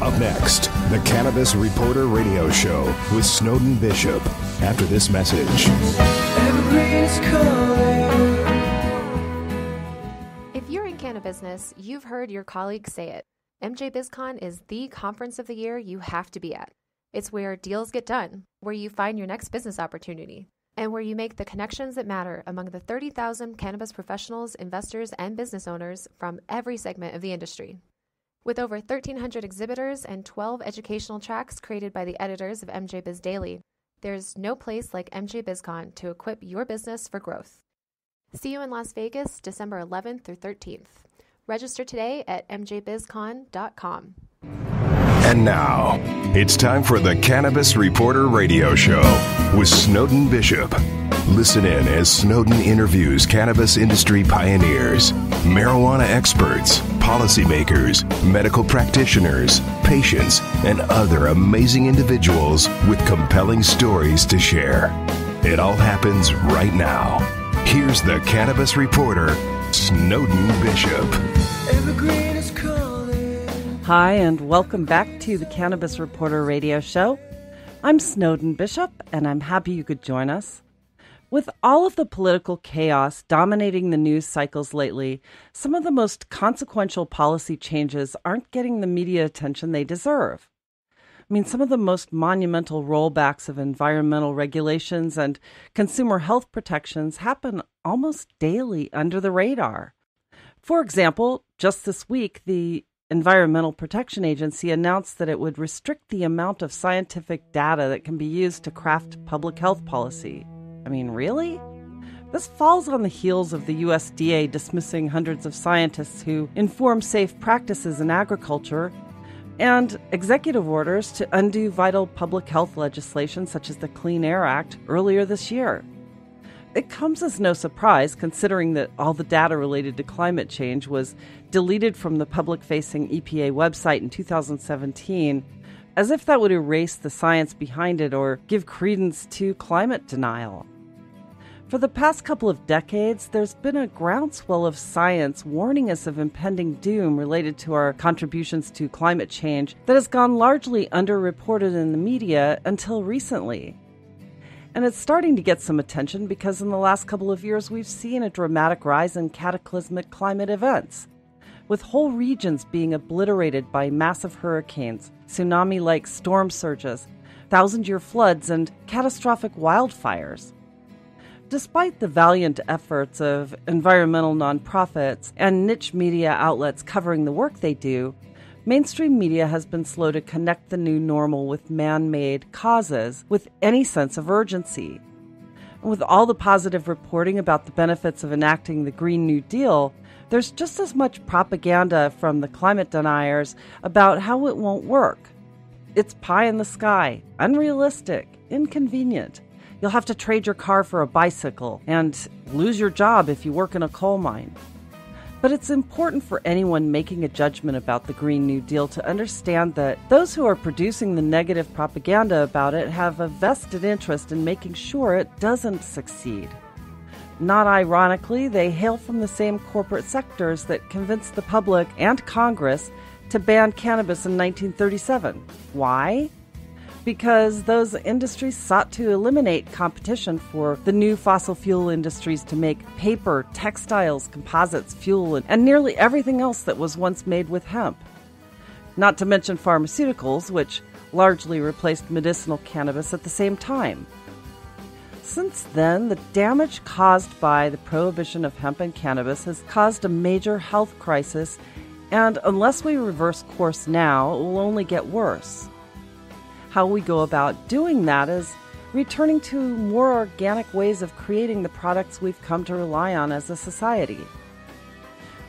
Up next, the Cannabis Reporter Radio Show with Snowden Bishop. After this message. If you're in cannabis, you've heard your colleagues say it. MJ BizCon is the conference of the year you have to be at. It's where deals get done, where you find your next business opportunity, and where you make the connections that matter among the 30,000 cannabis professionals, investors, and business owners from every segment of the industry. With over 1,300 exhibitors and 12 educational tracks created by the editors of MJ Biz Daily, there's no place like MJ BizCon to equip your business for growth. See you in Las Vegas, December 11th through 13th. Register today at mjbizcon.com. And now, it's time for the Cannabis Reporter Radio Show with Snowden Bishop. Listen in as Snowden interviews cannabis industry pioneers, marijuana experts, policymakers, medical practitioners, patients, and other amazing individuals with compelling stories to share. It all happens right now. Here's the Cannabis Reporter, Snowden Bishop. Evergreen is calling. Hi, and welcome back to the Cannabis Reporter Radio Show. I'm Snowden Bishop, and I'm happy you could join us. With all of the political chaos dominating the news cycles lately, some of the most consequential policy changes aren't getting the media attention they deserve. I mean, some of the most monumental rollbacks of environmental regulations and consumer health protections happen almost daily under the radar. For example, just this week, the Environmental Protection Agency announced that it would restrict the amount of scientific data that can be used to craft public health policy. I mean, really? This falls on the heels of the USDA dismissing hundreds of scientists who inform safe practices in agriculture and executive orders to undo vital public health legislation such as the Clean Air Act earlier this year. It comes as no surprise, considering that all the data related to climate change was deleted from the public-facing EPA website in 2017, as if that would erase the science behind it or give credence to climate denial. For the past couple of decades, there's been a groundswell of science warning us of impending doom related to our contributions to climate change that has gone largely underreported in the media until recently. And it's starting to get some attention because in the last couple of years we've seen a dramatic rise in cataclysmic climate events, with whole regions being obliterated by massive hurricanes, tsunami-like storm surges, thousand-year floods, and catastrophic wildfires. Despite the valiant efforts of environmental nonprofits and niche media outlets covering the work they do, mainstream media has been slow to connect the new normal with man-made causes with any sense of urgency. And with all the positive reporting about the benefits of enacting the Green New Deal, there's just as much propaganda from the climate deniers about how it won't work. It's pie in the sky, unrealistic, inconvenient. You'll have to trade your car for a bicycle and lose your job if you work in a coal mine. But it's important for anyone making a judgment about the Green New Deal to understand that those who are producing the negative propaganda about it have a vested interest in making sure it doesn't succeed. Not ironically, they hail from the same corporate sectors that convinced the public and Congress to ban cannabis in 1937. Why? Because those industries sought to eliminate competition for the new fossil fuel industries to make paper, textiles, composites, fuel, and nearly everything else that was once made with hemp. Not to mention pharmaceuticals, which largely replaced medicinal cannabis at the same time. Since then, the damage caused by the prohibition of hemp and cannabis has caused a major health crisis, and unless we reverse course now, it will only get worse. How we go about doing that is returning to more organic ways of creating the products we've come to rely on as a society.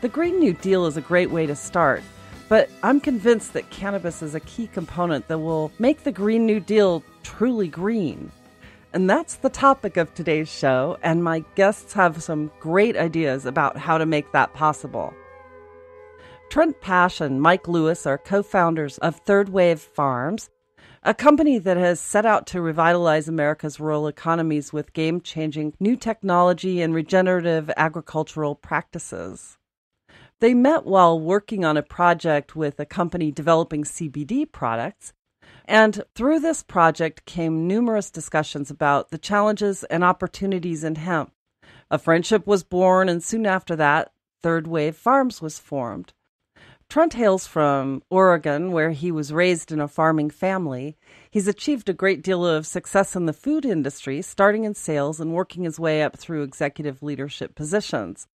The Green New Deal is a great way to start, but I'm convinced that cannabis is a key component that will make the Green New Deal truly green. And that's the topic of today's show, and my guests have some great ideas about how to make that possible. Trent Paasch and Mike Lewis are co-founders of Third Wave Farms, a company that has set out to revitalize America's rural economies with game-changing new technology and regenerative agricultural practices. They met while working on a project with a company developing CBD products. And through this project came numerous discussions about the challenges and opportunities in hemp. A friendship was born, and soon after that, Third Wave Farms was formed. Trent hails from Oregon, where he was raised in a farming family. He's achieved a great deal of success in the food industry, starting in sales and working his way up through executive leadership positions.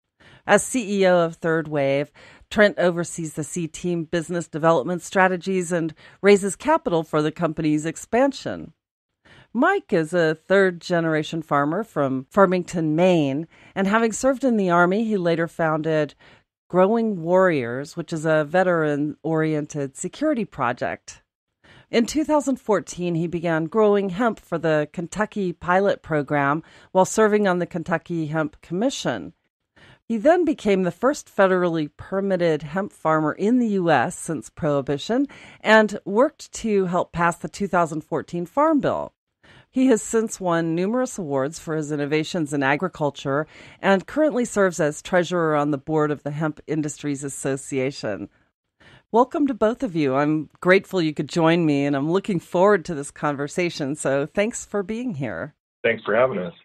As CEO of Third Wave, Trent oversees the C-Team business development strategies and raises capital for the company's expansion. Mike is a third-generation farmer from Farmington, Maine, and having served in the Army, he later founded Growing Warriors, which is a veteran-oriented security project. In 2014, he began growing hemp for the Kentucky pilot program while serving on the Kentucky Hemp Commission. He then became the first federally permitted hemp farmer in the U.S. since Prohibition and worked to help pass the 2014 Farm Bill. He has since won numerous awards for his innovations in agriculture and currently serves as treasurer on the board of the Hemp Industries Association. Welcome to both of you. I'm grateful you could join me, and I'm looking forward to this conversation. So thanks for being here. Thanks for having us.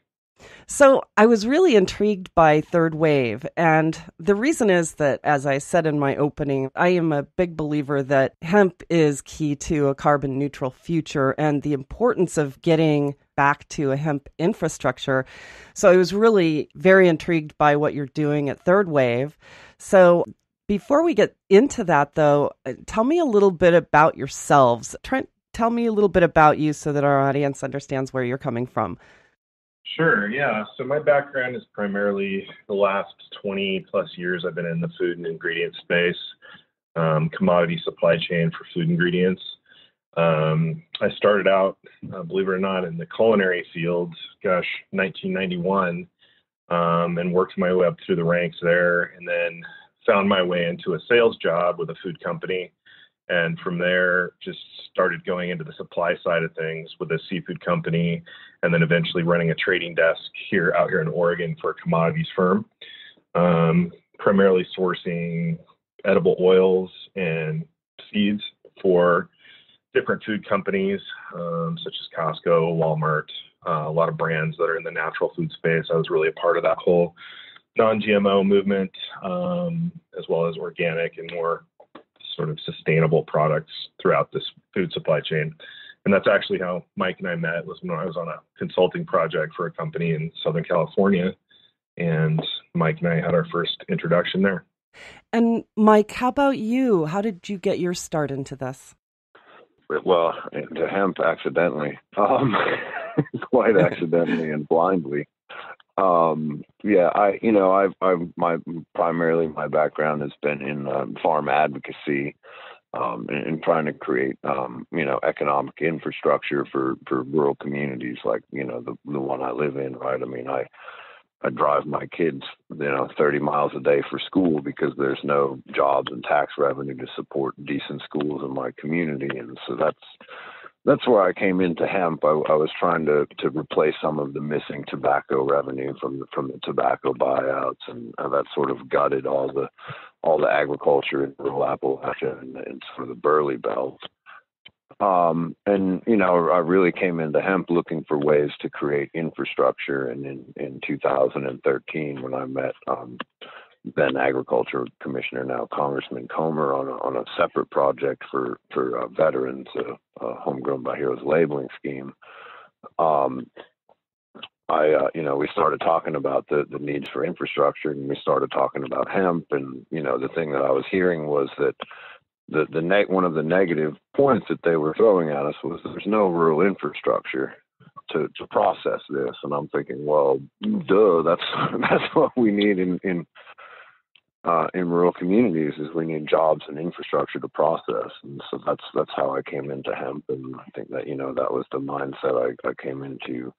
So I was really intrigued by Third Wave, and the reason is that, as I said in my opening, I am a big believer that hemp is key to a carbon neutral future and the importance of getting back to a hemp infrastructure. So I was really very intrigued by what you're doing at Third Wave. So before we get into that, though, tell me a little bit about yourselves. Trent, tell me a little bit about you so that our audience understands where you're coming from. Sure, yeah. So my background is primarily the last 20 plus years I've been in the food and ingredient space, commodity supply chain for food ingredients. I started out, believe it or not, in the culinary field, 1991, and worked my way up through the ranks there, and then found my way into a sales job with a food company. And from there, just started going into the supply side of things with a seafood company, and then eventually running a trading desk out here in Oregon for a commodities firm, primarily sourcing edible oils and seeds for different food companies, such as Costco, Walmart, a lot of brands that are in the natural food space. I was really a part of that whole non-GMO movement, as well as organic and more sort of sustainable products throughout this food supply chain. And that's actually how Mike and I met, was when I was on a consulting project for a company in Southern California. And Mike and I had our first introduction there. And Mike, how about you? How did you get your start into this? Well, into hemp accidentally, quite accidentally and blindly. Primarily my background has been in farm advocacy, and trying to create, economic infrastructure for rural communities like, the one I live in, right? I mean, I drive my kids, 30 miles a day for school because there's no jobs and tax revenue to support decent schools in my community. And so that's where I came into hemp. I was trying to replace some of the missing tobacco revenue from the tobacco buyouts, and that sort of gutted all the agriculture in rural Appalachia and sort of the Burley Belt. I really came into hemp looking for ways to create infrastructure. And in 2013, when I met then Agriculture Commissioner, now Congressman Comer, on a separate project for veterans, Homegrown by Heroes labeling scheme, we started talking about the needs for infrastructure, and we started talking about hemp. And the thing that I was hearing was that one of the negative points that they were throwing at us was there's no rural infrastructure to process this. And I'm thinking, well, duh, that's what we need in rural communities, is we need jobs and infrastructure to process. And so that's how I came into hemp. And I think that, that was the mindset I came into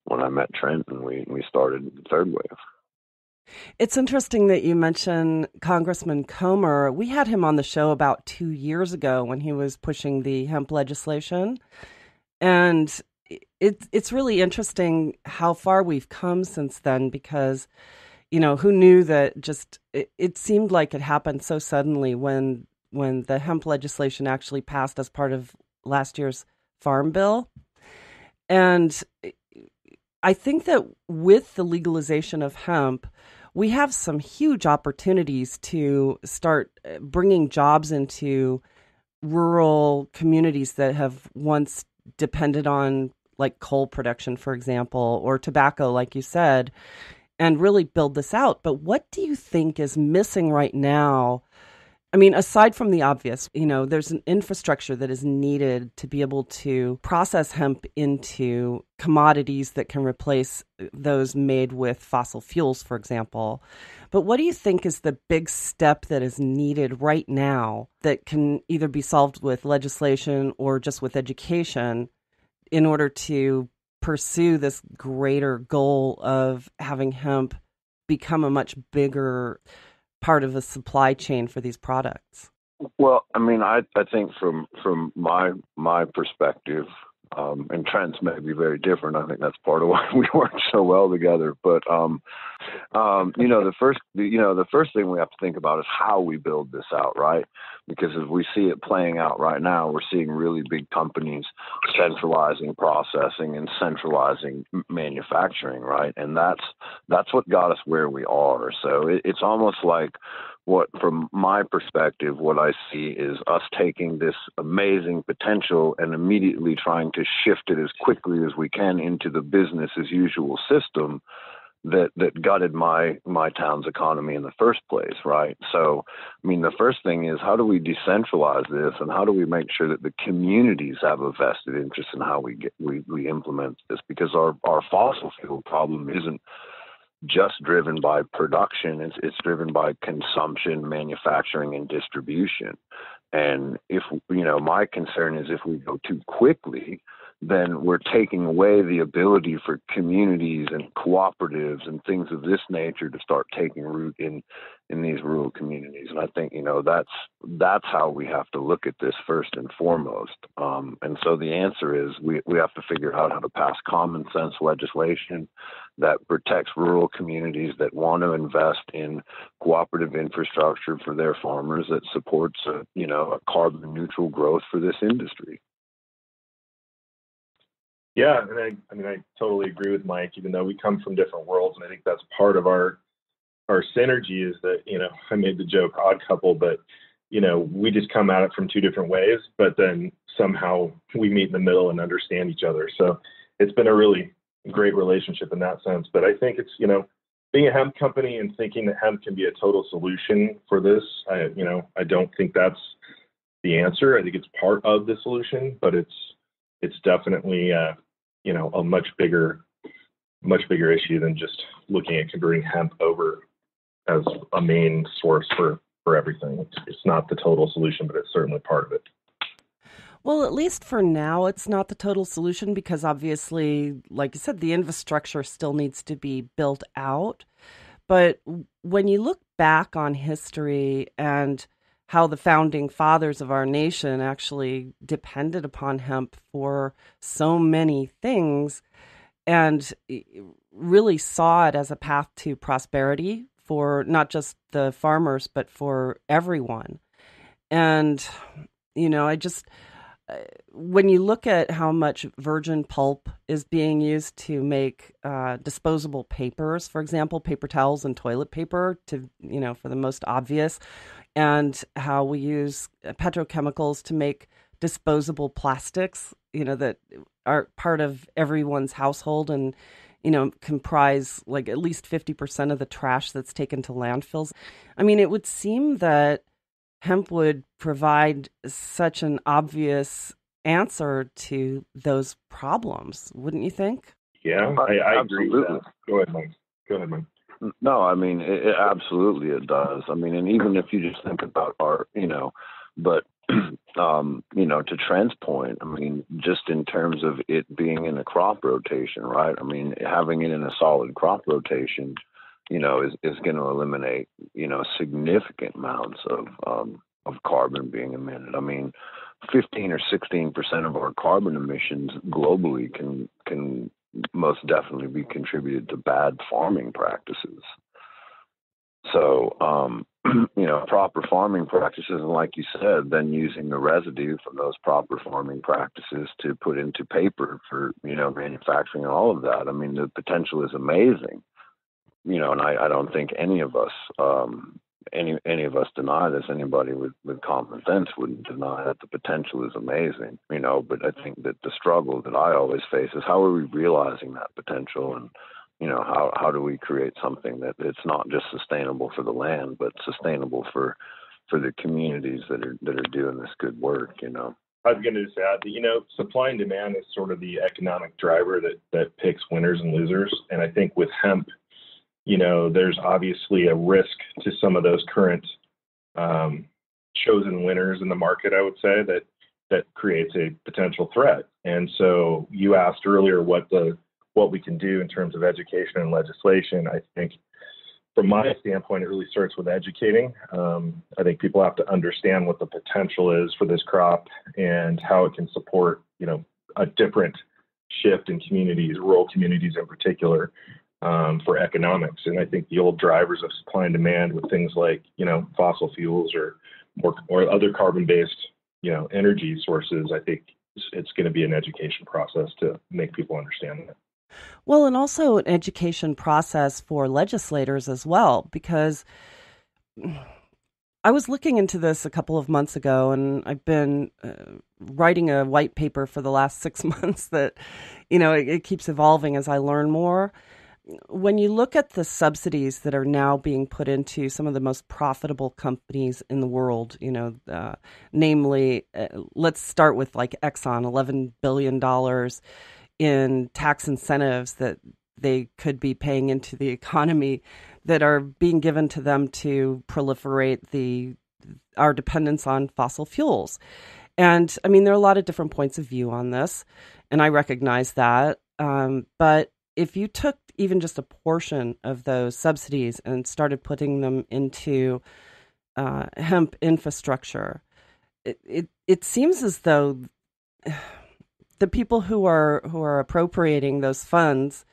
when I met Trent and we started Third Wave. It's interesting that you mention Congressman Comer. We had him on the show about 2 years ago when he was pushing the hemp legislation. And it's really interesting how far we've come since then, because, who knew that it seemed like it happened so suddenly when the hemp legislation actually passed as part of last year's Farm Bill. And I think that with the legalization of hemp, we have some huge opportunities to start bringing jobs into rural communities that have once depended on like coal production, for example, or tobacco, like you said, and really build this out. But what do you think is missing right now? I mean, aside from the obvious, there's an infrastructure that is needed to be able to process hemp into commodities that can replace those made with fossil fuels, for example. But what do you think is the big step that is needed right now that can either be solved with legislation or just with education in order to pursue this greater goal of having hemp become a much bigger part of the supply chain for these products? Well, I mean, I think from my perspective, and Trent's may be very different. I think that's part of why we work so well together. But the first thing we have to think about is how we build this out, right? Because as we see it playing out right now, we're seeing really big companies centralizing processing and centralizing manufacturing, right? And that's what got us where we are. So it's almost like from my perspective, what I see is us taking this amazing potential and immediately trying to shift it as quickly as we can into the business as usual system that gutted my town's economy in the first place, right? So, I mean, the first thing is, how do we decentralize this, and how do we make sure that the communities have a vested interest in how we implement this? Because our fossil fuel problem isn't just driven by production. It's driven by consumption, manufacturing, and distribution. And if, my concern is if we go too quickly, then we're taking away the ability for communities and cooperatives and things of this nature to start taking root in these rural communities. And I think, that's how we have to look at this first and foremost. And so the answer is we have to figure out how to pass common sense legislation that protects rural communities that want to invest in cooperative infrastructure for their farmers that supports a carbon neutral growth for this industry. Yeah, and I totally agree with Mike, even though we come from different worlds, and I think that's part of our synergy is that, I made the joke odd couple, but, we just come at it from two different ways, but then somehow we meet in the middle and understand each other. So it's been a really great relationship in that sense. But I think it's, being a hemp company and thinking that hemp can be a total solution for this, I don't think that's the answer. I think it's part of the solution, but it's definitely, a much bigger issue than just looking at converting hemp over as a main source for everything. It's not the total solution, but it's certainly part of it. Well, at least for now, it's not the total solution because obviously, like you said, the infrastructure still needs to be built out. But when you look back on history and how the founding fathers of our nation actually depended upon hemp for so many things and really saw it as a path to prosperity for not just the farmers, but for everyone. And, when you look at how much virgin pulp is being used to make disposable papers, for example, paper towels and toilet paper, for the most obvious, and how we use petrochemicals to make disposable plastics, that are part of everyone's household and, comprise like at least 50% of the trash that's taken to landfills. I mean, it would seem that hemp would provide such an obvious answer to those problems, wouldn't you think? Yeah, I agree with that. Go ahead, Mike. No, I mean, absolutely it does. I mean, and even if you just think about to Trent's point, I mean, just in terms of it being in a crop rotation, right? I mean, having it in a solid crop rotation, is going to eliminate, significant amounts of carbon being emitted. I mean, 15 or 16% of our carbon emissions globally can most definitely be contributed to bad farming practices. So, proper farming practices, and like you said, then using the residue from those proper farming practices to put into paper for, manufacturing and all of that. I mean, the potential is amazing, and I don't think any of us, any of us deny this. Anybody with common sense wouldn't deny that the potential is amazing, but I think that the struggle that I always face is how are we realizing that potential, and how do we create something that it's not just sustainable for the land, but sustainable for the communities that are doing this good work, I was going to just add that, supply and demand is sort of the economic driver that picks winners and losers. And I think with hemp, there's obviously a risk to some of those current chosen winners in the market, I would say, that creates a potential threat. And so you asked earlier what we can do in terms of education and legislation. I think from my standpoint, it really starts with educating. I think people have to understand what the potential is for this crop and how it can support, a different shift in communities, rural communities in particular, for economics. And I think the old drivers of supply and demand with things like, fossil fuels or other carbon-based, energy sources, I think it's going to be an education process to make people understand that. Well, and also an education process for legislators as well, because I was looking into this a couple of months ago, and I've been writing a white paper for the last 6 months that, it keeps evolving as I learn more. When you look at the subsidies that are now being put into some of the most profitable companies in the world, namely, let's start with like Exxon, $11 billion in tax incentives that they could be paying into the economy that are being given to them to proliferate our dependence on fossil fuels. And I mean, there are a lot of different points of view on this, and I recognize that. But if you took even just a portion of those subsidies and started putting them into hemp infrastructure, it seems as though the people who are appropriating those funds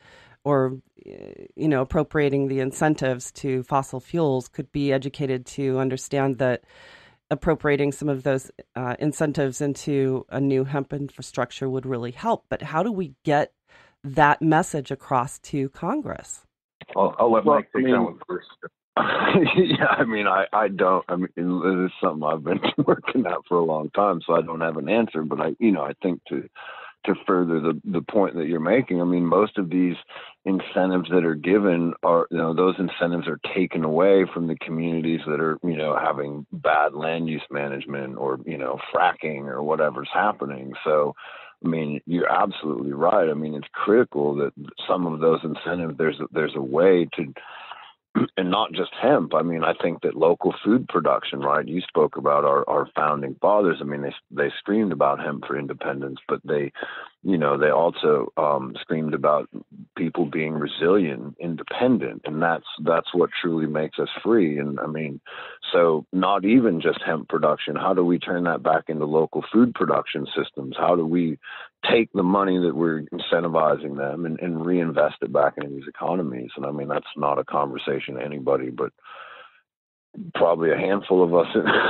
or, appropriating the incentives to fossil fuels could be educated to understand that appropriating some of those incentives into a new hemp infrastructure would really help. But how do we get that message across to Congress? I'll let Mike take that one first. Yeah, I don't. This is something I've been working at for a long time, so I don't have an answer. But I think to further the point that you're making, most of these incentives that are given are, those incentives are taken away from the communities that are, having bad land use management or, fracking or whatever's happening. So, you're absolutely right. It's critical that some of those incentives, there's a way to, and not just hemp. I think that local food production, right? You spoke about our founding fathers. They screamed about hemp for independence, but they also screamed about people being resilient, independent, and that's what truly makes us free. And so not even just hemp production. How do we turn that back into local food production systems? How do we take the money that we're incentivizing them and reinvest it back into these economies? And that's not a conversation anybody, but probably a handful of us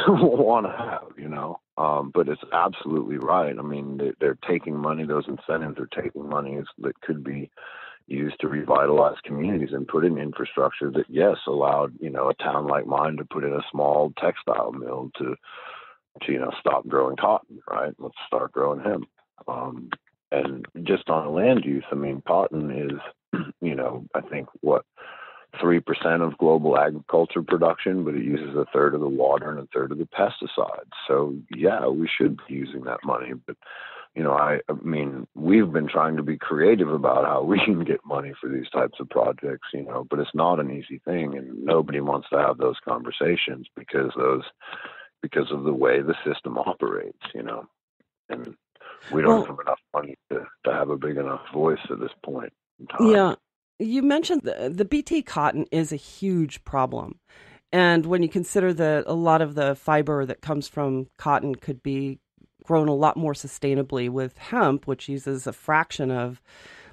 want to have, but it's absolutely right. They're taking money, those incentives are taking money that could be used to revitalize communities and put in infrastructure that, yes, allowed, a town like mine to put in a small textile mill to stop growing cotton, right? Let's start growing hemp. And just on land use, cotton is, I think 3% of global agriculture production, but it uses a third of the water and a third of the pesticides. So yeah, we should be using that money. But, we've been trying to be creative about how we can get money for these types of projects, but it's not an easy thing. And nobody wants to have those conversations because of the way the system operates, and we don't have enough money to have a big enough voice at this point in time. Yeah. You mentioned the BT cotton is a huge problem. And when you consider that a lot of the fiber that comes from cotton could be grown a lot more sustainably with hemp, which uses a fraction of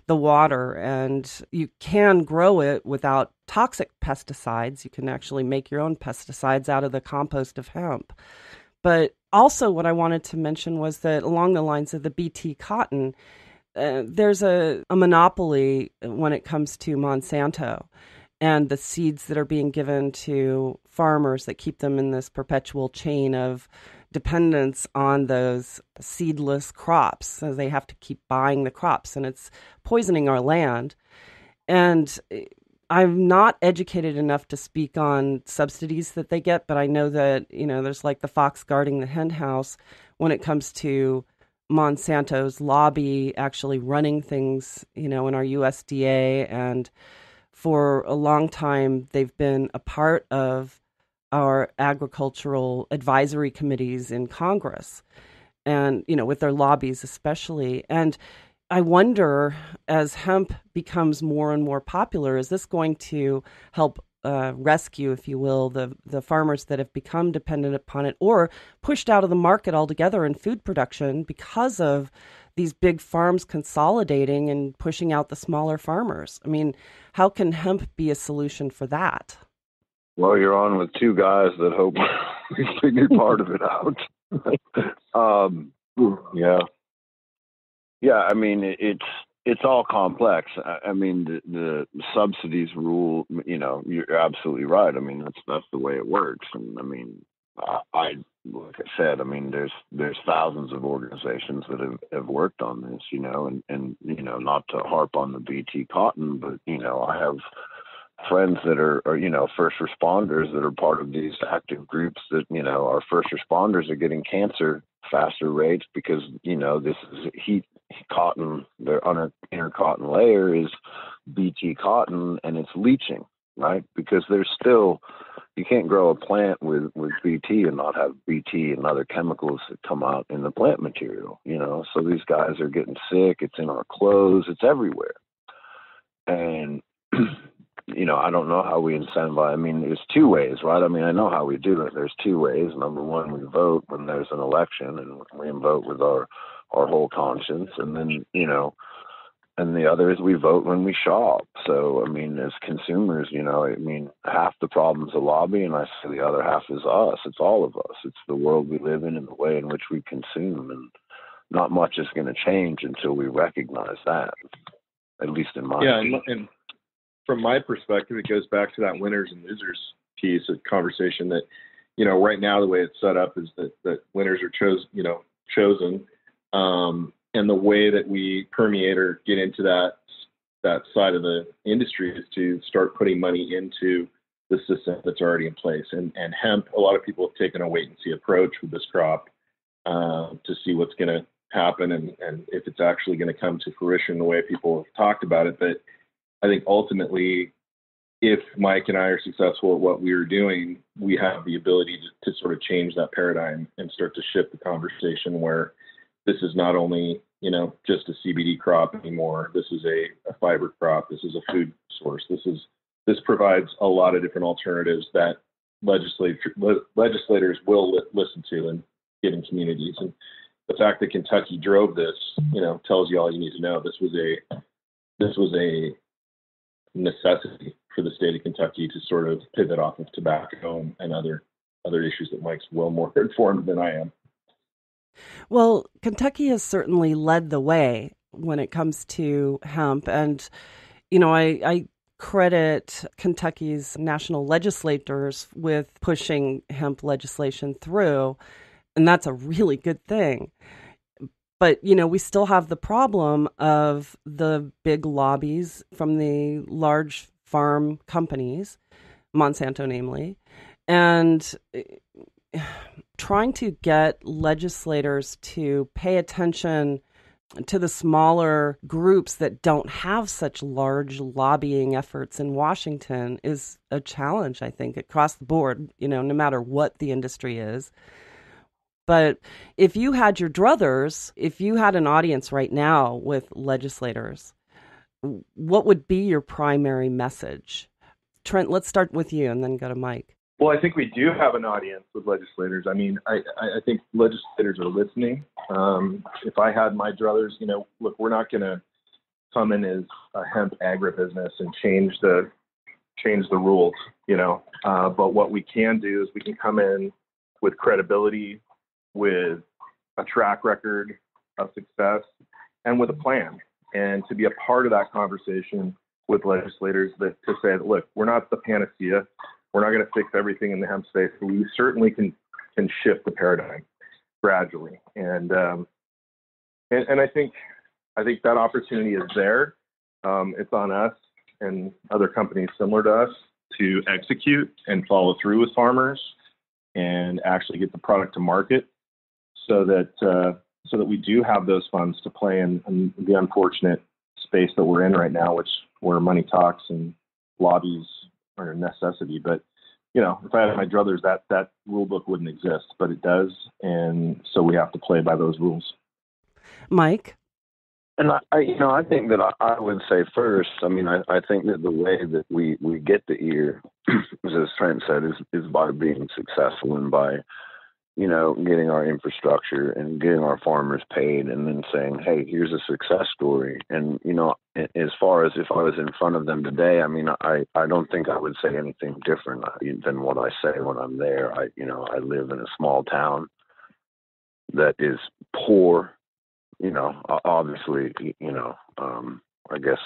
the water. And you can grow it without toxic pesticides. You can actually make your own pesticides out of the compost of hemp. But also what I wanted to mention was that along the lines of the BT cotton, there's a monopoly when it comes to Monsanto and the seeds that are being given to farmers that keep them in this perpetual chain of dependence on those seedless crops. So they have to keep buying the crops, and it's poisoning our land. And I'm not educated enough to speak on subsidies that they get, but I know that, there's like the fox guarding the hen house when it comes to Monsanto's lobby actually running things, in our USDA. And for a long time, they've been a part of our agricultural advisory committees in Congress and, with their lobbies especially. And I wonder, as hemp becomes more and more popular, is this going to help rescue, if you will, the farmers that have become dependent upon it or pushed out of the market altogether in food production because of these big farms consolidating and pushing out the smaller farmers? I mean, how can hemp be a solution for that? Well, you're on with two guys that hope we figure part of it out. Yeah. I mean, it's all complex. I mean, the subsidies rule. You're absolutely right. I mean, that's the way it works. And I mean, like I said, I mean, there's thousands of organizations that have worked on this. And not to harp on the BT cotton, but I have friends that are first responders that are part of these active groups that, our first responders are getting cancer faster rates because, this is heat cotton, their inner cotton layer is BT cotton and it's leaching, right? Because there's still, you can't grow a plant with BT and not have BT and other chemicals that come out in the plant material, so these guys are getting sick. It's in our clothes. It's everywhere. And I don't know how we incentivize. I mean, there's two ways, right? I mean, I know how we do it. There's two ways. Number one, we vote when there's an election, and we vote with our whole conscience. And then, and the other is we vote when we shop. So, I mean, as consumers, half the problem's the lobby, and I say the other half is us. It's all of us. It's the world we live in and the way in which we consume. And not much is going to change until we recognize that, at least in my opinion. And from my perspective, it goes back to that winners and losers piece of conversation that, right now the way it's set up is that winners are chosen. And the way that we permeate or get into that side of the industry is to start putting money into the system that's already in place. And hemp, a lot of people have taken a wait and see approach with this crop to see what's going to happen and if it's actually going to come to fruition the way people have talked about it. But I think ultimately, if Mike and I are successful at what we are doing, we have the ability to sort of change that paradigm and start to shift the conversation where this is not only, just a CBD crop anymore. This is a fiber crop. This is a food source. This provides a lot of different alternatives that legislators will listen to and get in communities. And the fact that Kentucky drove this, tells you all you need to know. This was a necessity for the state of Kentucky to sort of pivot off of tobacco and other issues that Mike's well more informed than I am. Well, Kentucky has certainly led the way when it comes to hemp. And, I credit Kentucky's national legislators with pushing hemp legislation through. And that's a really good thing. But, we still have the problem of the big lobbies from the large farm companies, Monsanto namely, and trying to get legislators to pay attention to the smaller groups that don't have such large lobbying efforts in Washington is a challenge, I think, across the board, no matter what the industry is. But if you had your druthers, if you had an audience right now with legislators, what would be your primary message? Trent, let's start with you and then go to Mike. Well, I think we do have an audience with legislators. I mean, I think legislators are listening. If I had my druthers, look, we're not going to come in as a hemp agribusiness and change the rules, but what we can do is we can come in with credibility, with a track record of success, and with a plan, and to be a part of that conversation with legislators to say, look, we're not the panacea. We're not going to fix everything in the hemp space, but we certainly can shift the paradigm gradually. And I think that opportunity is there. It's on us and other companies similar to us to execute and follow through with farmers and actually get the product to market, so that we do have those funds to play in the unfortunate space that we're in right now, where money talks and lobbies are a necessity. But if I had my druthers, that rule book wouldn't exist, but it does, and so we have to play by those rules. Mike? And I think that I would say first, I think that the way that we get the ear, as Trent said, is by being successful and by, getting our infrastructure and getting our farmers paid, and then saying, hey, here's a success story. And, as far as if I was in front of them today, I don't think I would say anything different than what I say when I'm there. I live in a small town that is poor. Obviously, I guess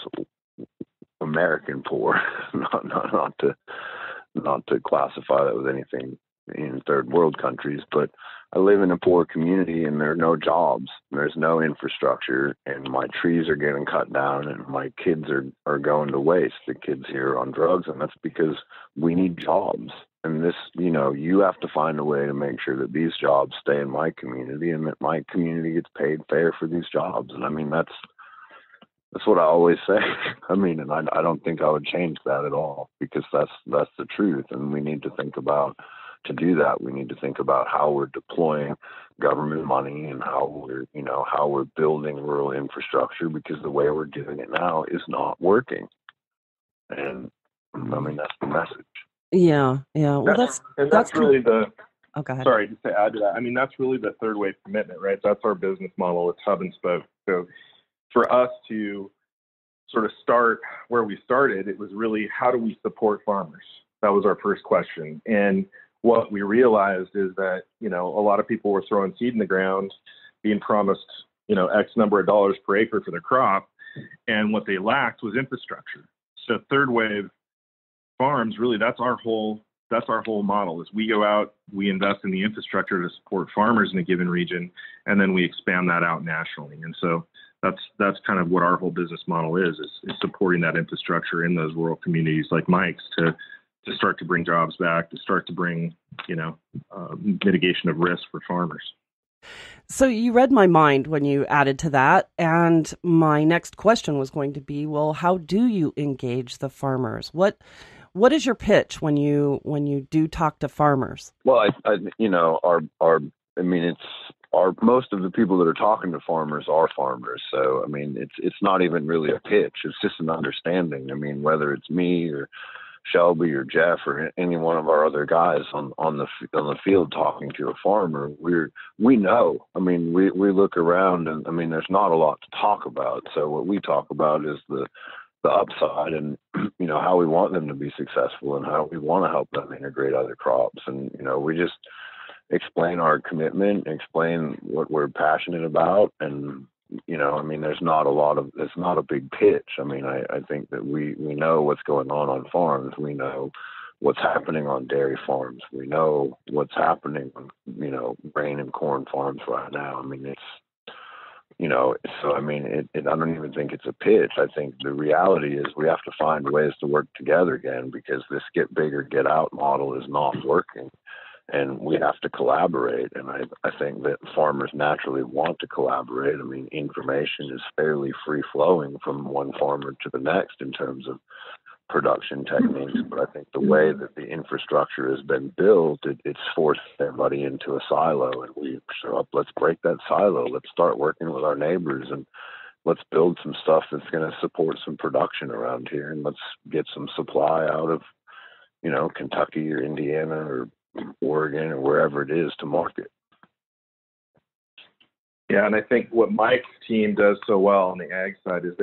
American poor, not to classify that with anything in third world countries, but I live in a poor community and there are no jobs, there's no infrastructure, and my trees are getting cut down and my kids are going to waste. The kids here are on drugs, and that's because we need jobs. And this, you have to find a way to make sure that these jobs stay in my community and that my community gets paid fair for these jobs. And that's what I always say. And I don't think I would change that at all, because that's the truth. And we need to think about, to do that, we need to think about how we're deploying government money and how we're building rural infrastructure, because the way we're doing it now is not working. And that's the message. Yeah. Well, that's really the. Oh, go ahead. Sorry, just to add to that. That's really the third wave commitment, right? That's our business model. It's hub and spoke. So, for us to sort of start where we started, it was really, how do we support farmers? That was our first question. And what we realized is that a lot of people were throwing seed in the ground, being promised X number of dollars per acre for their crop, and what they lacked was infrastructure. So, third wave farms, really, that's our whole model. Is we go out, we invest in the infrastructure to support farmers in a given region, and then we expand that out nationally. And so that's kind of what our whole business model is supporting that infrastructure in those rural communities like Mike's to start to bring jobs back, to start to bring mitigation of risk for farmers. So you read my mind when you added to that, and my next question was going to be, well, how do you engage the farmers? What is your pitch when you do talk to farmers? Well, most of the people that are talking to farmers are farmers. So, it's not even really a pitch. It's just an understanding. Whether it's me or Shelby or Jeff or any one of our other guys on the field talking to a farmer, we know. We look around and there's not a lot to talk about. So what we talk about is the upside and how we want them to be successful and how we want to help them integrate other crops. And we just explain our commitment, explain what we're passionate about, and it's not a big pitch. I think that we know what's going on farms. We know what's happening on dairy farms. We know what's happening on, grain and corn farms right now. I don't even think it's a pitch. I think the reality is we have to find ways to work together again, because this get bigger, get out model is not working. And we have to collaborate. And I think that farmers naturally want to collaborate. Information is fairly free-flowing from one farmer to the next in terms of production techniques. But I think the way that the infrastructure has been built, it's forced everybody into a silo. And we show up, let's break that silo. Let's start working with our neighbors and let's build some stuff that's going to support some production around here. And let's get some supply out of, Kentucky or Indiana or Oregon or wherever it is to market. Yeah, and I think what Mike's team does so well on the ag side is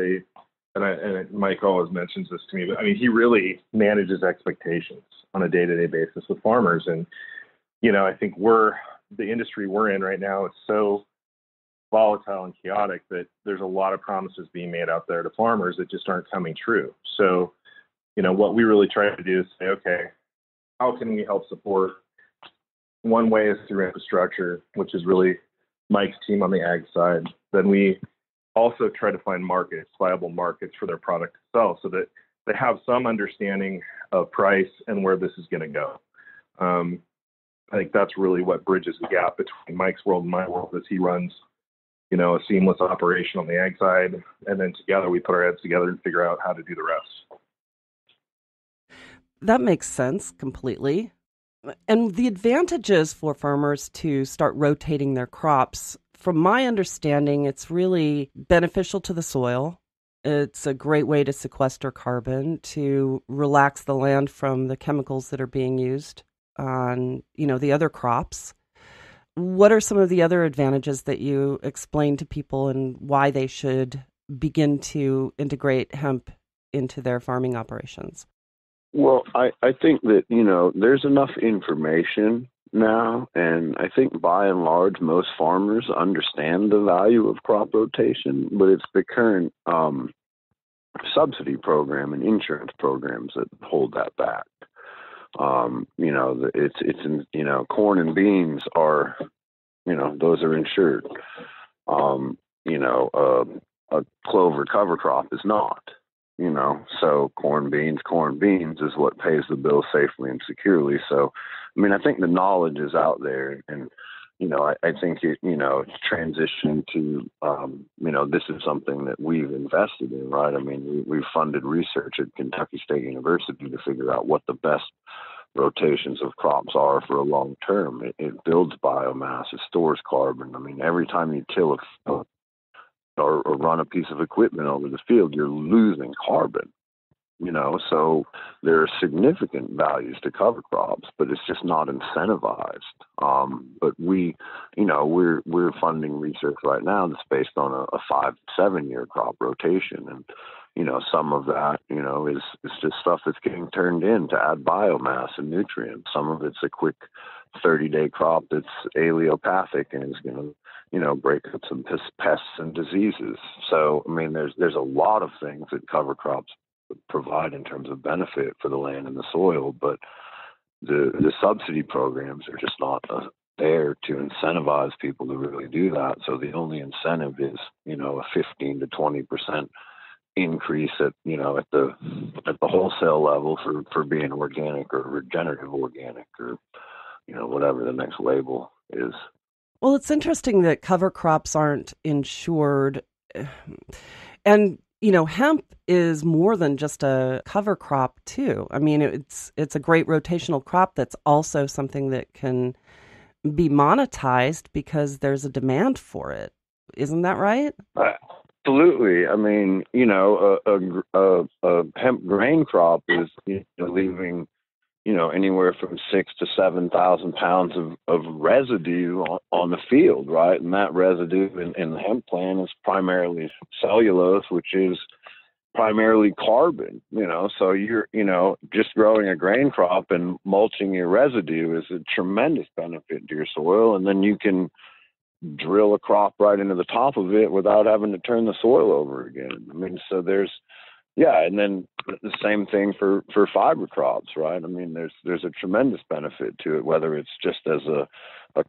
and Mike always mentions this to me, but I mean, he really manages expectations on a day-to-day basis with farmers. And, I think the industry we're in right now is so volatile and chaotic that there's a lot of promises being made out there to farmers that just aren't coming true. So, what we really try to do is say, okay, how can we help support? One way is through infrastructure, which is really Mike's team on the ag side. Then we also try to find viable markets for their product to sell, so that they have some understanding of price and where this is going to go. I think that's really what bridges the gap between Mike's world and my world, as he runs, a seamless operation on the ag side, and then together we put our heads together and figure out how to do the rest. That makes sense completely. And the advantages for farmers to start rotating their crops, from my understanding, it's really beneficial to the soil. It's a great way to sequester carbon, to relax the land from the chemicals that are being used on, the other crops. What are some of the other advantages that you explain to people and why they should begin to integrate hemp into their farming operations? Well, I think that, there's enough information now, and I think by and large, most farmers understand the value of crop rotation, but it's the current subsidy program and insurance programs that hold that back. Corn and beans are, those are insured. A clover cover crop is not. So corn beans is what pays the bill safely and securely. So, I think the knowledge is out there, and, I think it's transition to, this is something that we've invested in, right? We've funded research at Kentucky State University to figure out what the best rotations of crops are for a long term. It builds biomass, it stores carbon. Every time you till a field or run a piece of equipment over the field, you're losing carbon, so there are significant values to cover crops, but it's just not incentivized. But we're funding research right now that's based on a 5-7 year crop rotation. And, some of that, is just stuff that's getting turned in to add biomass and nutrients. Some of it's a quick 30-day crop that's allelopathic and is going to, break up some pests and diseases. So, there's a lot of things that cover crops provide in terms of benefit for the land and the soil, but the subsidy programs are just not there to incentivize people to really do that. So the only incentive is, a 15 to 20% increase at the wholesale level for being organic or regenerative organic or, whatever the next label is. Well, it's interesting that cover crops aren't insured. And, hemp is more than just a cover crop, too. It's a great rotational crop that's also something that can be monetized because there's a demand for it. Isn't that right? Absolutely. A hemp grain crop is leaving anywhere from 6,000 to 7,000 pounds of residue on the field, right? And that residue in the hemp plant is primarily cellulose, which is primarily carbon, so you're, just growing a grain crop and mulching your residue is a tremendous benefit to your soil. And then you can drill a crop right into the top of it without having to turn the soil over again. So and then the same thing for fiber crops, right? There's a tremendous benefit to it, whether it's just as a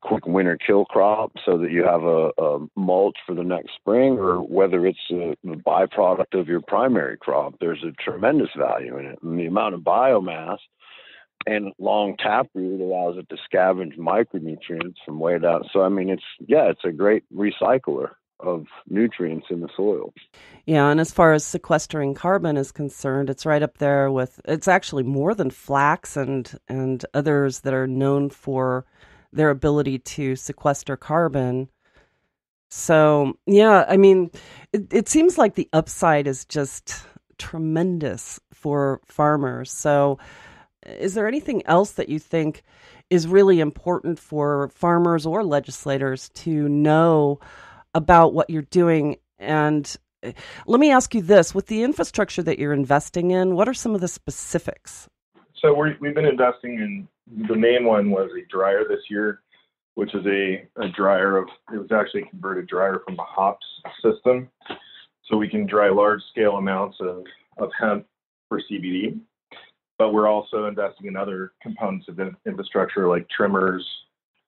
quick winter kill crop so that you have a mulch for the next spring, or whether it's a byproduct of your primary crop. There's a tremendous value in it. And the amount of biomass and long taproot allows it to scavenge micronutrients from way down. So, it's a great recycler of nutrients in the soil. Yeah, and as far as sequestering carbon is concerned, it's right up there with, it's actually more than flax and others that are known for their ability to sequester carbon. So, it seems like the upside is just tremendous for farmers. So, is there anything else that you think is really important for farmers or legislators to know about what you're doing and let me ask you this. With the infrastructure that you're investing in, what are some of the specifics? So we've been investing in, the main one was a dryer this year, which is a dryer it was actually a converted dryer from a hops system. So we can dry large scale amounts of hemp for CBD, but we're also investing in other components of the infrastructure like trimmers,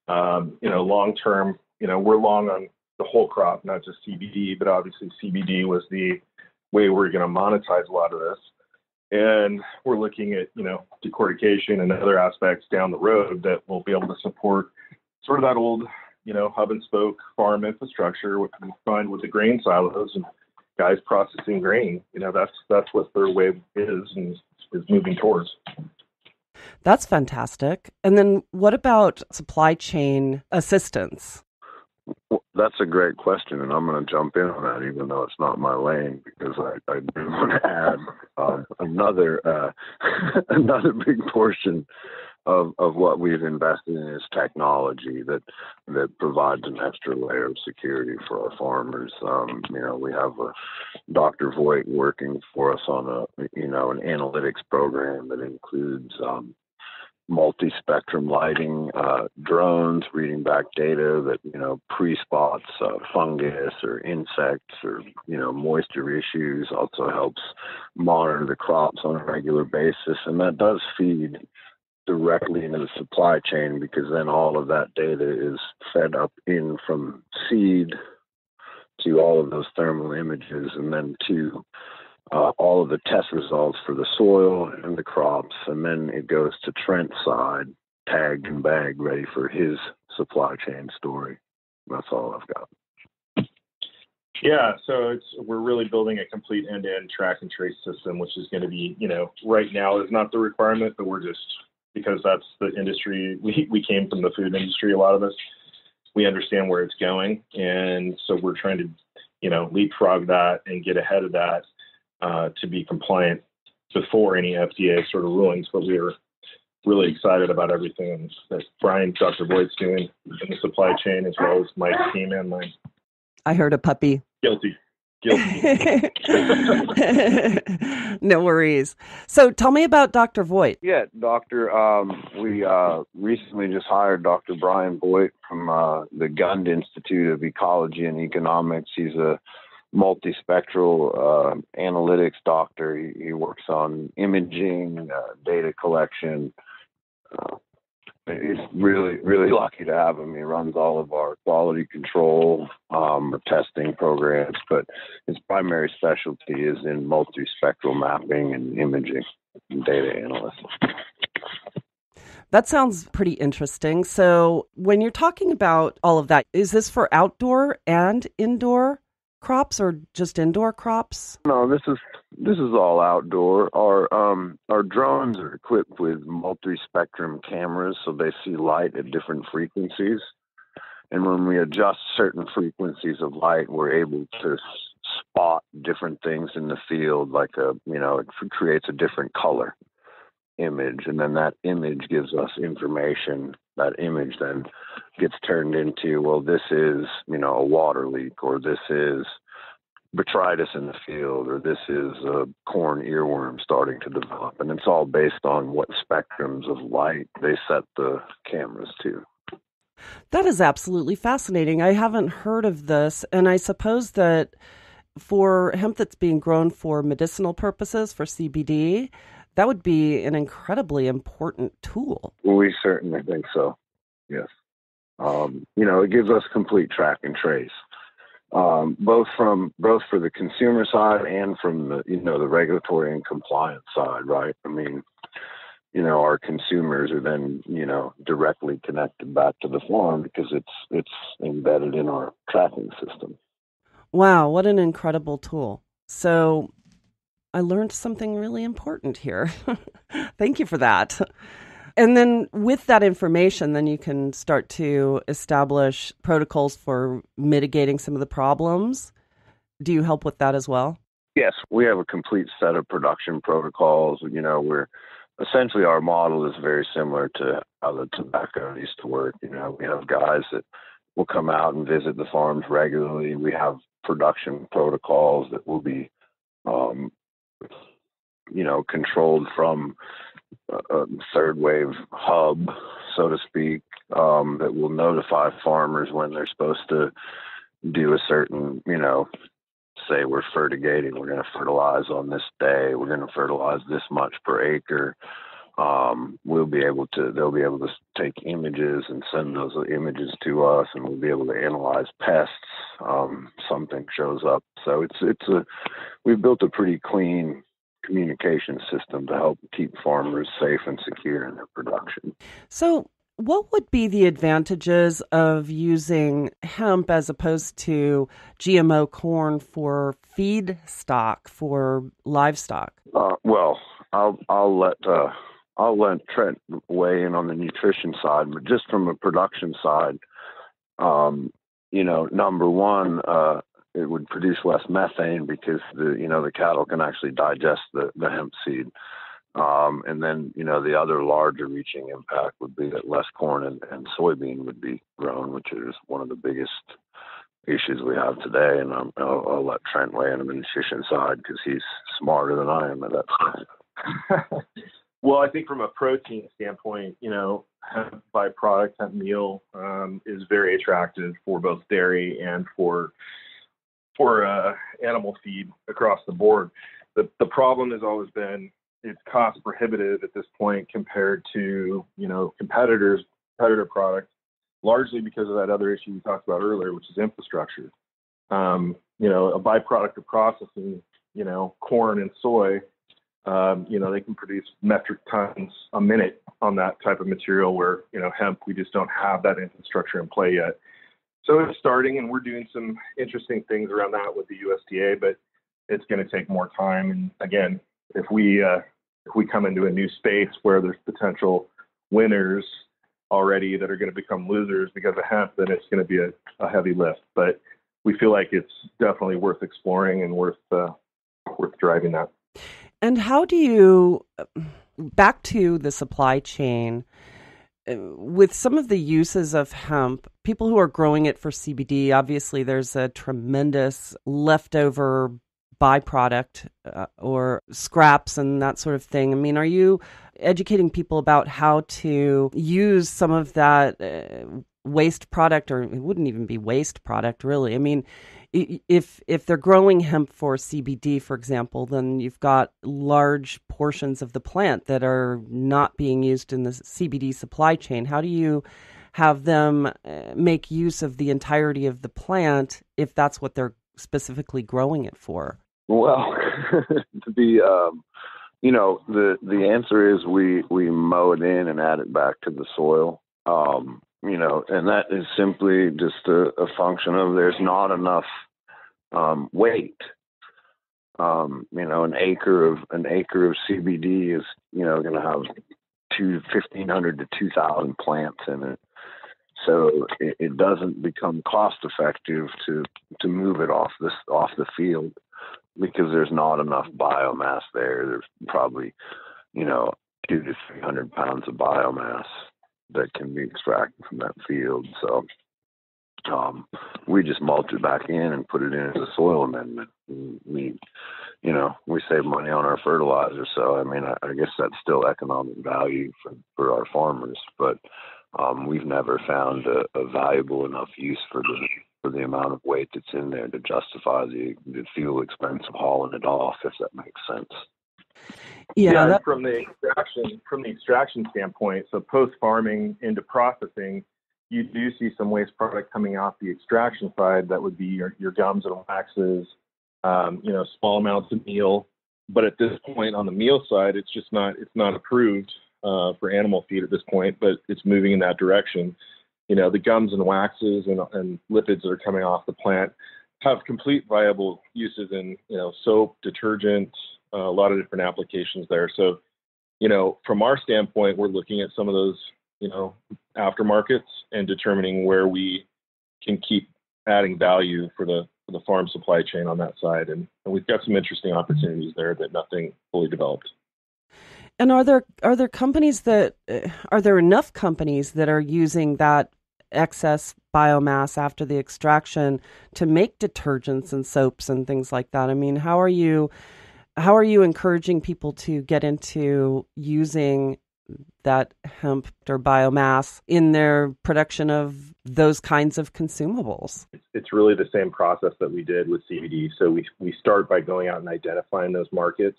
long term, we're long on the whole crop, not just CBD, but obviously CBD was the way we're going to monetize a lot of this. And we're looking at, decortication and other aspects down the road that will be able to support sort of that old, hub and spoke farm infrastructure, what we find with the grain silos and guys processing grain. That's what their wave is and is moving towards. That's fantastic. And then what about supply chain assistance? Well, that's a great question, and I'm going to jump in on that, even though it's not my lane, because I do want to add another big portion of what we've invested in is technology that provides an extra layer of security for our farmers. We have Dr. Voigt working for us on an analytics program that includes multi-spectrum lighting, drones reading back data that, pre-spots fungus or insects or, moisture issues, also helps monitor the crops on a regular basis. And that does feed directly into the supply chain, because then all of that data is fed up in from seed to all of those thermal images and then to all of the test results for the soil and the crops, and then it goes to Trent's side, tagged and bagged, ready for his supply chain story. That's all I've got. Yeah, so we're really building a complete end-to-end track and trace system, which is going to be, right now is not the requirement, but we're just, because that's the industry, we came from the food industry, a lot of us, we understand where it's going, and so we're trying to, leapfrog that and get ahead of that. To be compliant before any FDA sort of rulings, but we are really excited about everything that Dr. Voigt's doing in the supply chain, as well as Mike's team and mine. I heard a puppy. Guilty. No worries. So tell me about Dr. Voigt. Yeah, Doctor, we recently just hired Dr. Brian Voigt from the Gund Institute of Ecology and Economics. He's a multispectral analytics doctor. He works on imaging, data collection. He's really, really lucky to have him. He runs all of our quality control testing programs, but his primary specialty is in multispectral mapping and imaging and data analysis. That sounds pretty interesting. So when you're talking about all of that, is this for outdoor and indoor crops or just indoor crops? No, this is all outdoor. Our drones are equipped with multi-spectrum cameras, so they see light at different frequencies. And when we adjust certain frequencies of light, we're able to spot different things in the field, like it creates a different color image, and then that image gives us information. That image then gets turned into, well, this is, a water leak, or this is botrytis in the field, or this is a corn earworm starting to develop. And it's all based on what spectrums of light they set the cameras to. That is absolutely fascinating. I haven't heard of this, and I suppose that for hemp that's being grown for medicinal purposes, for CBD, that would be an incredibly important tool. We certainly think so. Yes. It gives us complete track and trace, both for the consumer side and from the regulatory and compliance side, right? I mean, our consumers are then, directly connected back to the farm because it's embedded in our tracking system. Wow, what an incredible tool. So I learned something really important here. Thank you for that. And then with that information, then you can start to establish protocols for mitigating some of the problems. Do you help with that as well? Yes, we have a complete set of production protocols. We're essentially, our model is very similar to how the tobacco used to work. We have guys that will come out and visit the farms regularly. We have production protocols that will be, controlled from a third wave hub, so to speak, that will notify farmers when they're supposed to do a certain, say we're fertigating, we're going to fertilize on this day, we're going to fertilize this much per acre. They'll be able to take images and send those images to us, and we'll be able to analyze pests. Something shows up. So we've built a pretty clean communication system to help keep farmers safe and secure in their production. So what would be the advantages of using hemp as opposed to GMO corn for feedstock for livestock? Well, I'll let Trent weigh in on the nutrition side, but just from a production side, number one, it would produce less methane because the cattle can actually digest the hemp seed. And then, the other larger reaching impact would be that less corn and soybean would be grown, which is one of the biggest issues we have today. And I'll let Trent weigh in on the nutrition side because he's smarter than I am at that point. Well, I think from a protein standpoint, hemp byproduct, hemp meal is very attractive for both dairy and for animal feed across the board. The problem has always been it's cost prohibitive at this point compared to, competitor products, largely because of that other issue we talked about earlier, which is infrastructure. A byproduct of processing, corn and soy, they can produce metric tons a minute on that type of material where, hemp, we just don't have that infrastructure in play yet. So it's starting, and we're doing some interesting things around that with the USDA, but it's going to take more time. And again, if we come into a new space where there's potential winners already that are going to become losers because of hemp, then it's going to be a heavy lift. But we feel like it's definitely worth exploring and worth driving that. And how do you, back to the supply chain, with some of the uses of hemp, people who are growing it for CBD, obviously there's a tremendous leftover byproduct or scraps and that sort of thing. I mean, are you educating people about how to use some of that waste product, or it wouldn't even be waste product, really? I mean, if they're growing hemp for CBD, for example, then you've got large portions of the plant that are not being used in the CBD supply chain. How do you have them make use of the entirety of the plant if that's what they're specifically growing it for? Well, the answer is we mow it in and add it back to the soil. And that is simply just a function of there's not enough weight. An acre of CBD is going to have 1,500 to 2,000 plants in it. So it doesn't become cost effective to move it off the field because there's not enough biomass there. There's probably 200 to 300 pounds of biomass that can be extracted from that field. So we just mulch it back in and put it in as a soil amendment. We save money on our fertilizer. So, I guess that's still economic value for our farmers, but we've never found a valuable enough use for the amount of weight that's in there to justify the fuel expense of hauling it off, if that makes sense. Yeah, from the extraction standpoint, so post-farming into processing, you do see some waste product coming off the extraction side. That would be your gums and waxes, small amounts of meal. But at this point on the meal side, it's not approved for animal feed at this point, but it's moving in that direction. The gums and waxes and lipids that are coming off the plant have complete viable uses in, soap, detergent, a lot of different applications there. So, from our standpoint, we're looking at some of those, aftermarkets and determining where we can keep adding value for the farm supply chain on that side. And we've got some interesting opportunities there, but nothing fully developed. And are there enough companies that are using that excess biomass after the extraction to make detergents and soaps and things like that. I mean, how are you encouraging people to get into using that hemp or biomass in their production of those kinds of consumables? It's really the same process that we did with CBD. So we start by going out and identifying those markets,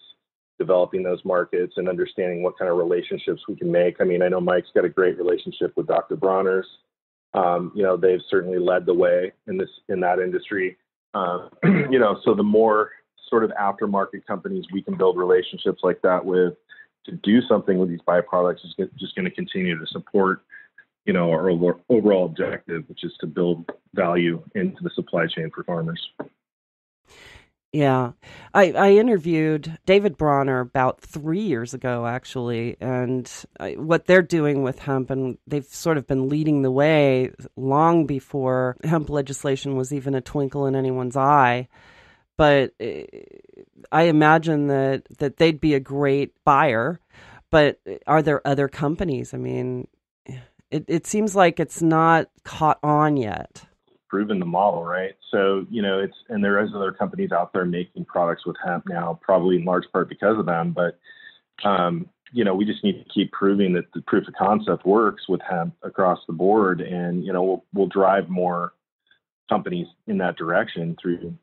developing those markets, and understanding what kind of relationships we can make. I mean, I know Mike's got a great relationship with Dr. Bronner's. They've certainly led the way in that industry. So the more sort of aftermarket companies we can build relationships like that with, to do something with these byproducts is just going to continue to support, our overall objective, which is to build value into the supply chain for farmers. Yeah. I interviewed David Bronner about 3 years ago, actually, and what they're doing with hemp, and they've sort of been leading the way long before hemp legislation was even a twinkle in anyone's eye. But I imagine that they'd be a great buyer. But are there other companies? I mean, it seems like it's not caught on yet. Proven the model, right? So, and there is other companies out there making products with hemp now, probably in large part because of them. But, we just need to keep proving that the proof of concept works with hemp across the board. And, we'll drive more companies in that direction through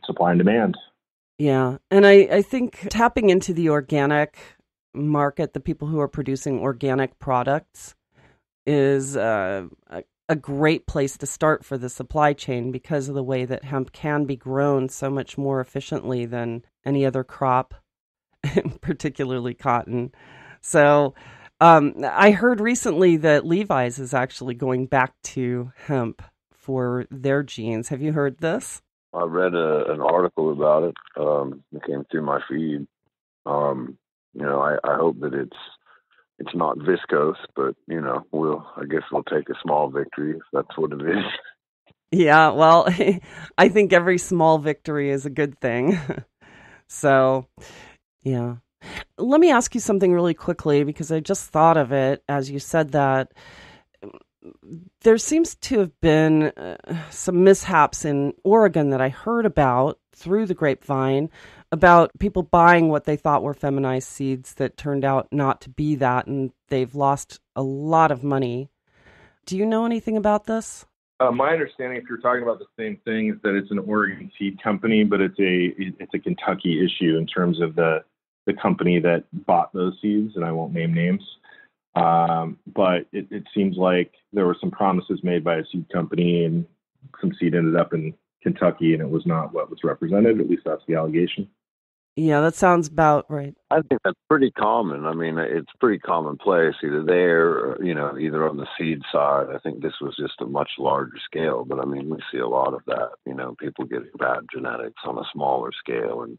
supply and demand. Yeah. And I think tapping into the organic market, the people who are producing organic products, is a great place to start for the supply chain because of the way that hemp can be grown so much more efficiently than any other crop, particularly cotton. So I heard recently that Levi's is actually going back to hemp for their jeans. Have you heard this? I read an article about it. It came through my feed. I hope that it's not viscose, but I guess we'll take a small victory if that's what it is. Yeah, well, I think every small victory is a good thing. So, yeah. Let me ask you something really quickly, because I just thought of it as you said that. There seems to have been some mishaps in Oregon that I heard about through the grapevine about people buying what they thought were feminized seeds that turned out not to be that, and they've lost a lot of money. Do you know anything about this? My understanding, if you're talking about the same thing, is that it's an Oregon seed company, but it's a Kentucky issue in terms of the company that bought those seeds, and I won't name names. But it seems like there were some promises made by a seed company, and some seed ended up in Kentucky, and it was not what was represented. At least that's the allegation. Yeah, that sounds about right. I think that's pretty common. I mean, it's pretty commonplace either there or, either on the seed side. I think this was just a much larger scale, but I mean, we see a lot of that, people getting bad genetics on a smaller scale, and,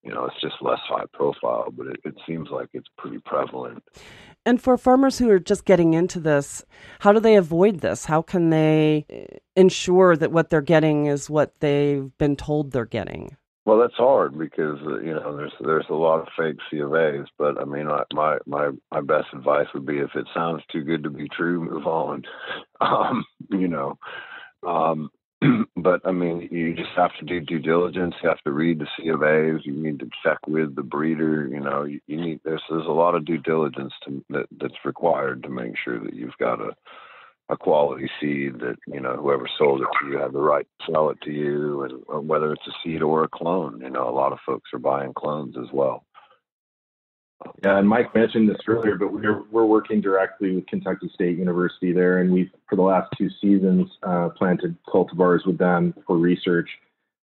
it's just less high profile, but it seems like it's pretty prevalent. And for farmers who are just getting into this, how do they avoid this? How can they ensure that what they're getting is what they've been told they're getting? Well, that's hard because there's a lot of fake C of A's. But I mean, my best advice would be, if it sounds too good to be true, move on. But I mean, you just have to do due diligence. You have to read the C of A's. You need to check with the breeder. You need there's a lot of due diligence that's required to make sure that you've got a quality seed, that whoever sold it to you had the right to sell it to you, and whether it's a seed or a clone. A lot of folks are buying clones as well. Yeah, and Mike mentioned this earlier, but we're working directly with Kentucky State University there, and we've, for the last 2 seasons, planted cultivars with them for research.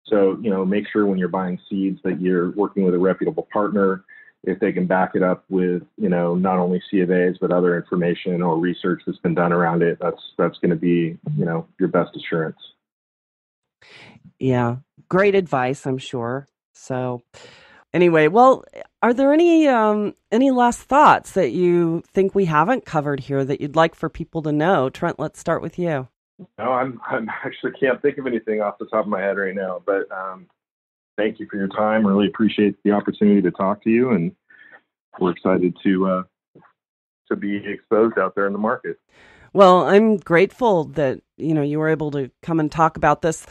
So, make sure when you're buying seeds that you're working with a reputable partner. If they can back it up with, not only C of A's, but other information or research that's been done around it, that's going to be, your best assurance. Yeah, great advice, I'm sure. So anyway, well, are there any last thoughts that you think we haven't covered here that you'd like for people to know? Trent, let's start with you. No, I'm actually can't think of anything off the top of my head right now, but thank you for your time. I really appreciate the opportunity to talk to you, and we're excited to be exposed out there in the market. Well, I'm grateful that, you were able to come and talk about this.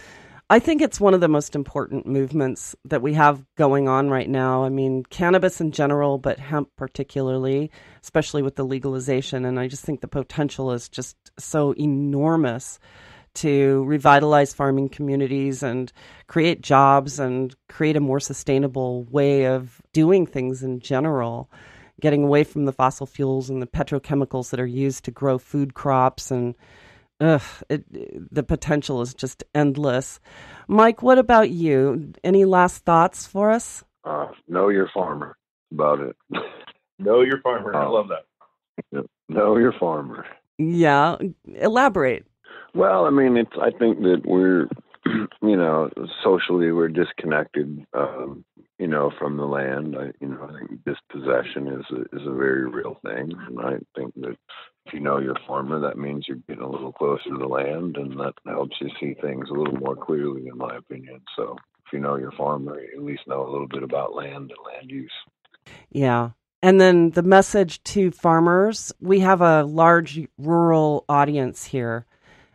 I think it's one of the most important movements that we have going on right now. I mean, cannabis in general, but hemp particularly, especially with the legalization. And I just think the potential is just so enormous to revitalize farming communities and create jobs and create a more sustainable way of doing things in general, getting away from the fossil fuels and the petrochemicals that are used to grow food crops. And the potential is just endless. Mike, what about you? Any last thoughts for us? Know your farmer. About it. Know your farmer. I love that. Know your farmer. Yeah. Elaborate. Well, I mean, I think that we're, socially we're disconnected, from the land. I think dispossession is a very real thing. And I think that if you know your farmer, that means you're getting a little closer to the land, and that helps you see things a little more clearly, in my opinion. So if you know your farmer, you at least know a little bit about land and land use. Yeah. And then the message to farmers, we have a large rural audience here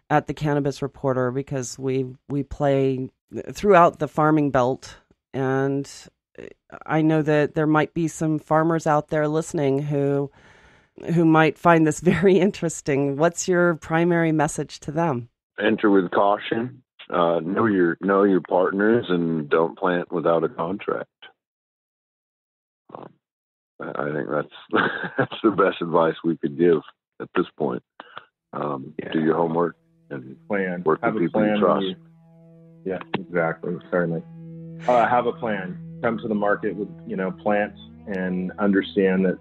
at the Cannabis Reporter because we play throughout the farming belt. And I know that there might be some farmers out there listening who might find this very interesting. What's your primary message to them? Enter with caution. Know your partners, and don't plant without a contract. I think that's the best advice we could give at this point. Do your homework and plan. Work with people you trust. Yeah, exactly. Certainly. Have a plan. Come to the market with plants, and understand that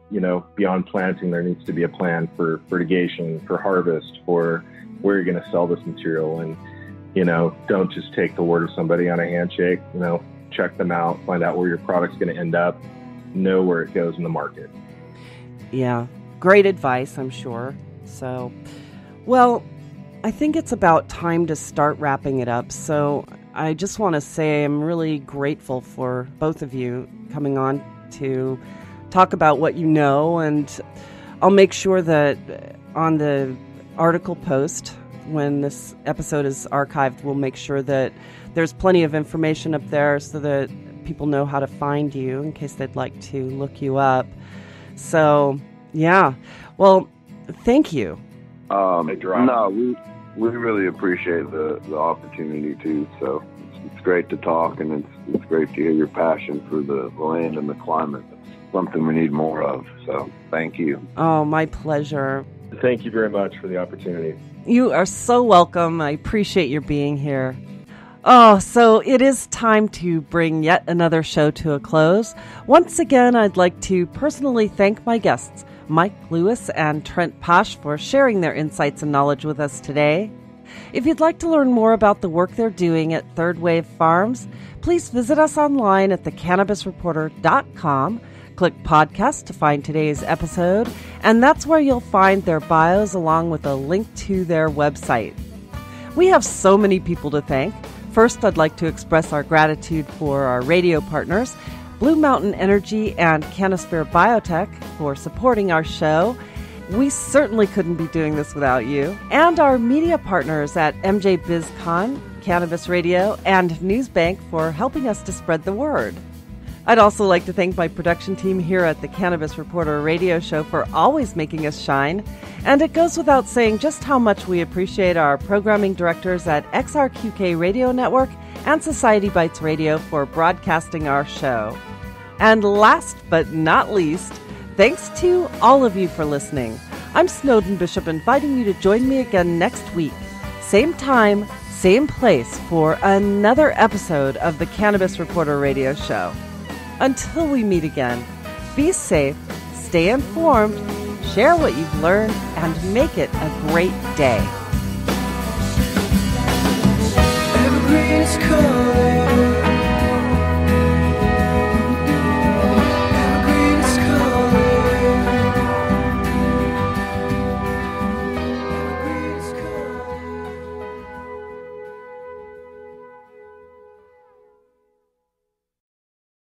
beyond planting there needs to be a plan for fertigation, for harvest, for where you're going to sell this material. And don't just take the word of somebody on a handshake. Check them out, find out where your product's going to end up, know where it goes in the market. Yeah, great advice, I'm sure. So, well, I think it's about time to start wrapping it up. So I just want to say I'm really grateful for both of you coming on to talk about what you know, and I'll make sure that on the article post, when this episode is archived, we'll make sure that there's plenty of information up there so that people know how to find you in case they'd like to look you up. So, yeah. Well, thank you. No, we really appreciate the opportunity too. So it's great to talk, and it's great to hear your passion for the land and the climate. It's something we need more of. So thank you. Oh, my pleasure. Thank you very much for the opportunity. You are so welcome. I appreciate your being here. Oh, so it is time to bring yet another show to a close. Once again, I'd like to personally thank my guests, Mike Lewis and Trent Paasch, for sharing their insights and knowledge with us today. If you'd like to learn more about the work they're doing at Third Wave Farms, please visit us online at CannabisRaporter.com. Click podcast to find today's episode, and that's where you'll find their bios along with a link to their website. We have so many people to thank. First, I'd like to express our gratitude for our radio partners, Blue Mountain Energy and Canisphere Biotech, for supporting our show. We certainly couldn't be doing this without you. And our media partners at MJ BizCon, Cannabis Radio, and Newsbank for helping us to spread the word. I'd also like to thank my production team here at the Cannabis Reporter radio show for always making us shine. And it goes without saying just how much we appreciate our programming directors at XRQK Radio Network and Society Bites Radio for broadcasting our show. And last but not least, thanks to all of you for listening. I'm Snowden Bishop, inviting you to join me again next week. Same time, same place for another episode of the Cannabis Reporter radio show. Until we meet again, be safe, stay informed, share what you've learned, and make it a great day. Evergreen is calling.